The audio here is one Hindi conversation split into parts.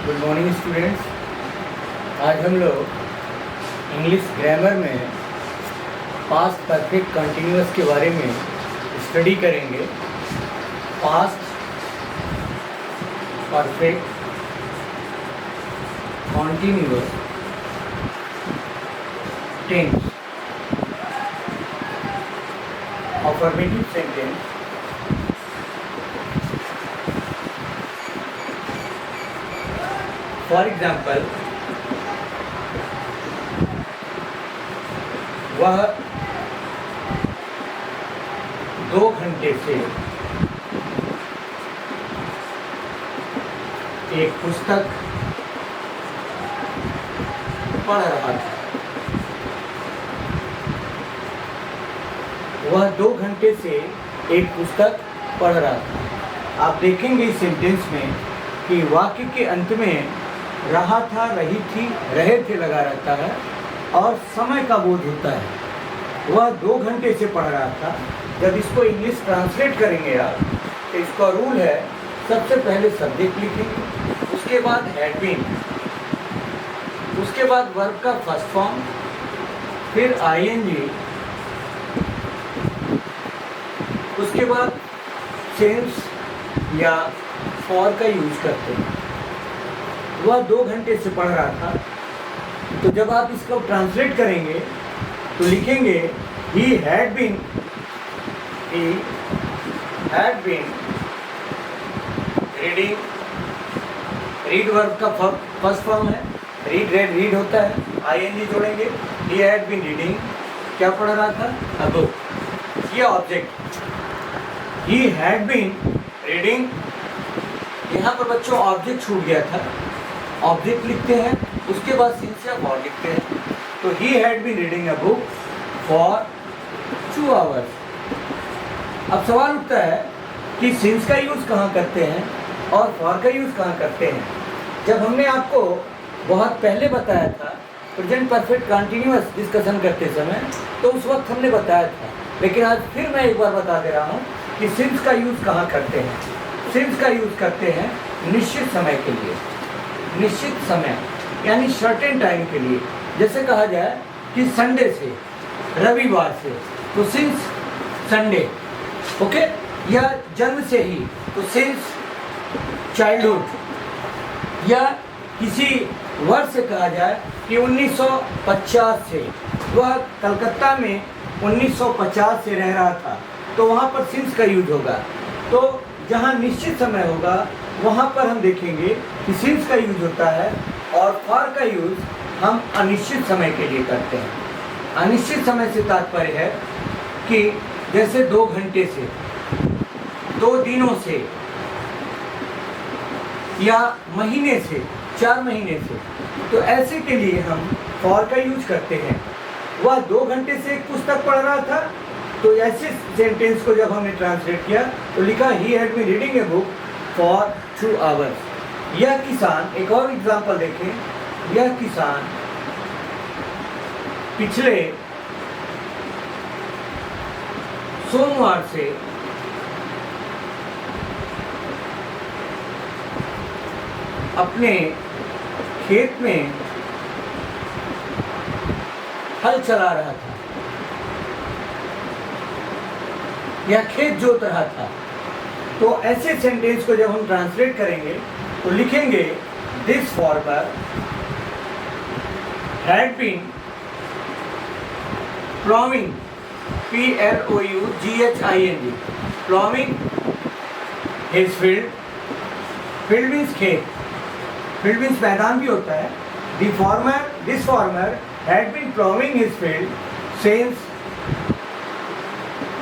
Good morning students. आज हम लोग इंग्लिश ग्रामर में पास्ट परफेक्ट कंटिन्यूअस के बारे में स्टडी करेंगे। Past perfect continuous tense, affirmative sentence, for example वह 2 घंटे से एक पुस्तक पढ़ रहा था। वह 2 घंटे से एक पुस्तक पढ़ रहा था। आप देखेंगे इस सेंटेंस में कि वाक्य के अंत में रहा था, रही थी, रहे थे लगा रहता है और समय का बोध होता है। वह 2 घंटे से पढ़ रहा था। जब इसको इंग्लिश ट्रांसलेट करेंगे आप तो इसका रूल है, सबसे पहले सब्जेक्ट लिखेंगे, उसके बाद हैड बीन, उसके बाद वर्ब का फर्स्ट फॉर्म, फिर आईएनजी, उसके बाद सिंस या फॉर का यूज करते हैं। वह 2 घंटे से पढ़ रहा था, तो जब आप इसको ट्रांसलेट करेंगे तो लिखेंगे he had been reading। Read verb का फर्स्ट फॉर्म है, रीड होता है, आईएनजी जोड़ेंगे। he had been reading, क्या पढ़ रहा था? a book। ये object he had been reading। यहाँ पर बच्चों ऑब्जेक्ट छूट गया था। ऑब्जेक्ट लिखते हैं, उसके बाद सिंस या फॉर लिखते हैं। तो he had been reading a book for 2 hours। अब सवाल उठता है कि सिंस का यूज़ कहाँ करते हैं और फॉर का यूज़ कहाँ करते हैं। जब हमने आपको बहुत पहले बताया था प्रेजेंट परफेक्ट कंटिन्यूअस डिस्कशन करते समय, तो उस वक्त हमने बताया था, लेकिन आज फिर मैं एक बार बता दे रहा हूँ कि सिंस का यूज़ कहाँ करते हैं। सिंस का यूज़ करते हैं निश्चित समय के लिए, निश्चित समय यानी सर्टेन टाइम के लिए। जैसे कहा जाए कि संडे से, रविवार से, तो सिंस संडे, ओके, या जन्म से ही, तो सिंस चाइल्डहुड, या किसी वर्ष से कहा जाए कि 1950 से, वह कलकत्ता में 1950 से रह रहा था, तो वहाँ पर सिंस का यूज होगा। तो जहाँ निश्चित समय होगा वहाँ पर हम देखेंगे कि सिंस का यूज होता है, और फॉर का यूज हम अनिश्चित समय के लिए करते हैं। अनिश्चित समय से तात्पर्य है कि जैसे 2 घंटे से, 2 दिनों से, या महीने से, 4 महीने से, तो ऐसे के लिए हम फॉर का यूज करते हैं। वह 2 घंटे से एक पुस्तक पढ़ रहा था, तो ऐसे सेंटेंस को जब हमने ट्रांसलेट किया तो लिखा ही had been reading a book for 2 hours. यह किसान, एक और एग्जांपल देखें, यह किसान पिछले सोमवार से अपने खेत में हल चला रहा था या खेत जोत रहा था। तो ऐसे सेंटेंस को जब हम ट्रांसलेट करेंगे तो लिखेंगे this farmer had been ploughing, PLOUGHING, ploughing his field. Field means खेत, फील्ड मीन्स मैदान भी होता है। This farmer had been ploughing his field since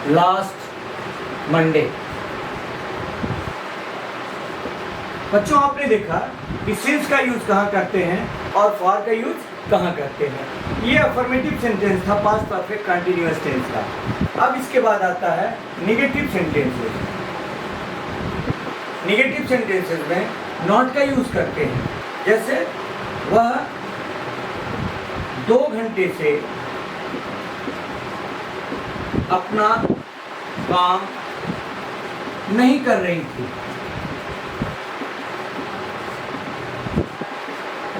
last Monday. बच्चों आपने देखा कि सिंस का यूज कहाँ करते हैं और फॉर का यूज कहाँ करते हैं। ये अफर्मेटिव सेंटेंस था पास्ट परफेक्ट कंटिन्यूअस टेंस का। अब इसके बाद आता है नेगेटिव सेंटेंसेस। नेगेटिव सेंटेंसेस में नॉट का यूज करते हैं। जैसे वह 2 घंटे से अपना काम नहीं कर रही थी।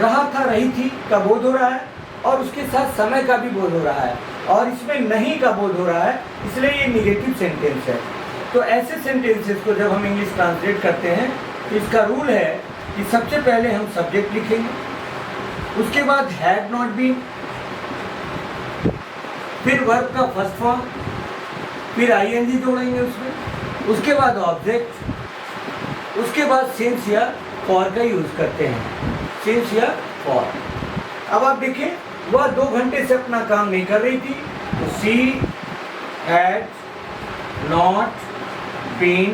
रहा था, रही थी का बोध हो रहा है, और उसके साथ समय का भी बोध हो रहा है, और इसमें नहीं का बोध हो रहा है, इसलिए ये निगेटिव सेंटेंस है। तो ऐसे सेंटेंसेस को जब हम इंग्लिश ट्रांसलेट करते हैं तो इसका रूल है कि सबसे पहले हम सब्जेक्ट लिखेंगे, उसके बाद हैड नॉट बीन, फिर वर्ब का फर्स्ट फॉर्म, फिर आईएनजी जोड़ेंगे उसमें, उसके बाद ऑब्जेक्ट, उसके बाद सिंस या फॉर का यूज करते हैं, सिंस या फॉर। अब आप देखिए, वह 2 घंटे से अपना काम नहीं कर रही थी, तो she had not been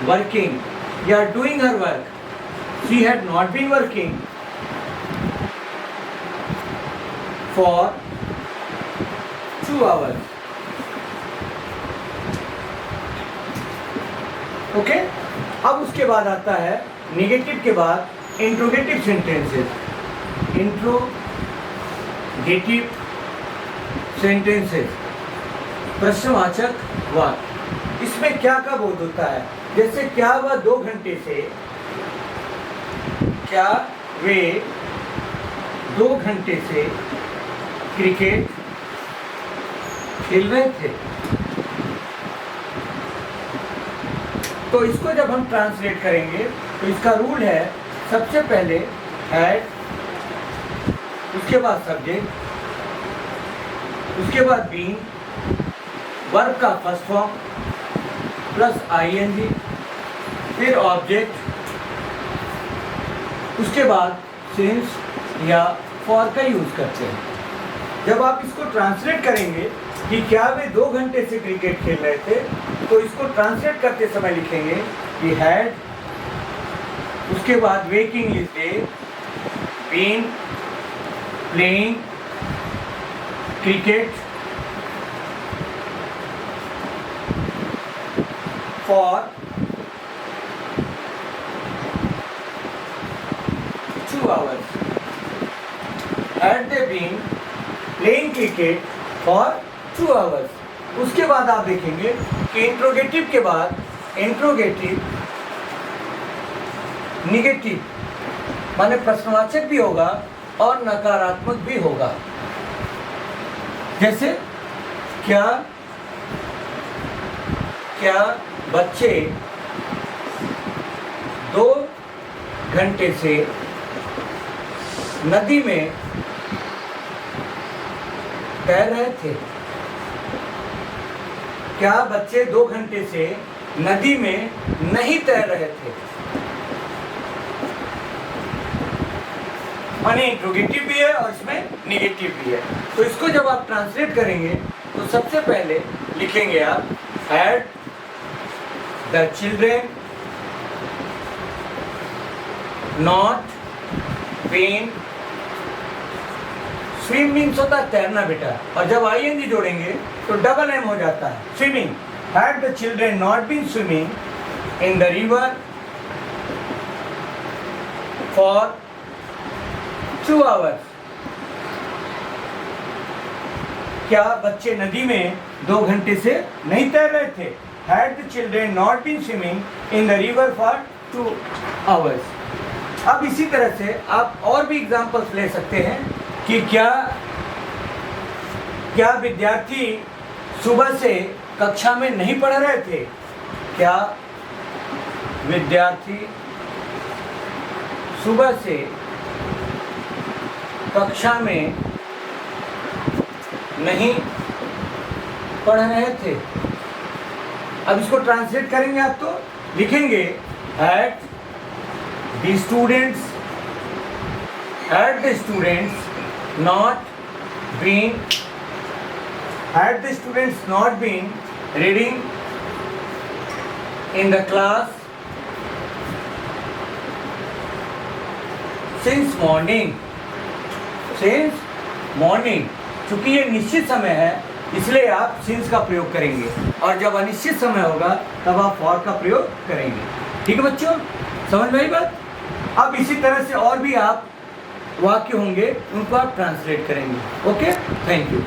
working या doing her work, she had not been working for 2 hours। Okay, अब उसके बाद आता है निगेटिव के बाद इंट्रोगेटिव सेंटेंसेस। इंट्रोगेटिव सेंटेंसेस, प्रश्नवाचक वाक्य। इसमें क्या का बोध होता है? जैसे क्या वह 2 घंटे से, क्या वे 2 घंटे से क्रिकेट खेल रहे थे। तो इसको जब हम ट्रांसलेट करेंगे तो इसका रूल है, सबसे पहले हैड, उसके बाद सब्जेक्ट, उसके बाद बीन, वर्ब का फर्स्ट फॉर्म प्लस आईएनजी, फिर ऑब्जेक्ट, उसके बाद सिंस या फॉर का यूज करते हैं। जब आप इसको ट्रांसलेट करेंगे कि क्या वे 2 घंटे से क्रिकेट खेल रहे थे, तो इसको ट्रांसलेट करते समय लिखेंगे कि हैड, उसके बाद waking is day, been playing cricket for 2 hours, had they been playing cricket for 2 hours। उसके बाद आप देखेंगे कि इंट्रोगेटिव के बाद इंट्रोगेटिव निगेटिव माने प्रश्नवाचक भी होगा और नकारात्मक भी होगा। जैसे क्या बच्चे 2 घंटे से नदी में तैर रहे थे। क्या बच्चे 2 घंटे से नदी में नहीं तैर रहे थे। माने इंट्रोगेटिव भी है और इसमें निगेटिव भी है। तो इसको जब आप ट्रांसलेट करेंगे तो सबसे पहले लिखेंगे आप had the children not been, swim means होता है तैरना बेटा, और जब आईएनजी जोड़ेंगे तो डबल एम हो जाता है swimming. Had the children not been swimming in the river for 2 hours। क्या बच्चे नदी में 2 घंटे से नहीं तैर रहे थे। Had the children not been swimming in the river for 2 hours। अब इसी तरह से आप और भी एग्जाम्पल्स ले सकते हैं कि क्या विद्यार्थी सुबह से कक्षा में नहीं पढ़ रहे थे। क्या विद्यार्थी सुबह से कक्षा में नहीं पढ़ रहे थे। अब इसको ट्रांसलेट करेंगे आप तो लिखेंगे had the students not been reading in the class since morning। चूंकि ये निश्चित समय है इसलिए आप since का प्रयोग करेंगे, और जब अनिश्चित समय होगा तब आप for का प्रयोग करेंगे। ठीक है बच्चों, समझ में आई बात। अब इसी तरह से और भी आप वाक्य होंगे उनको आप ट्रांसलेट करेंगे। Okay, thank you.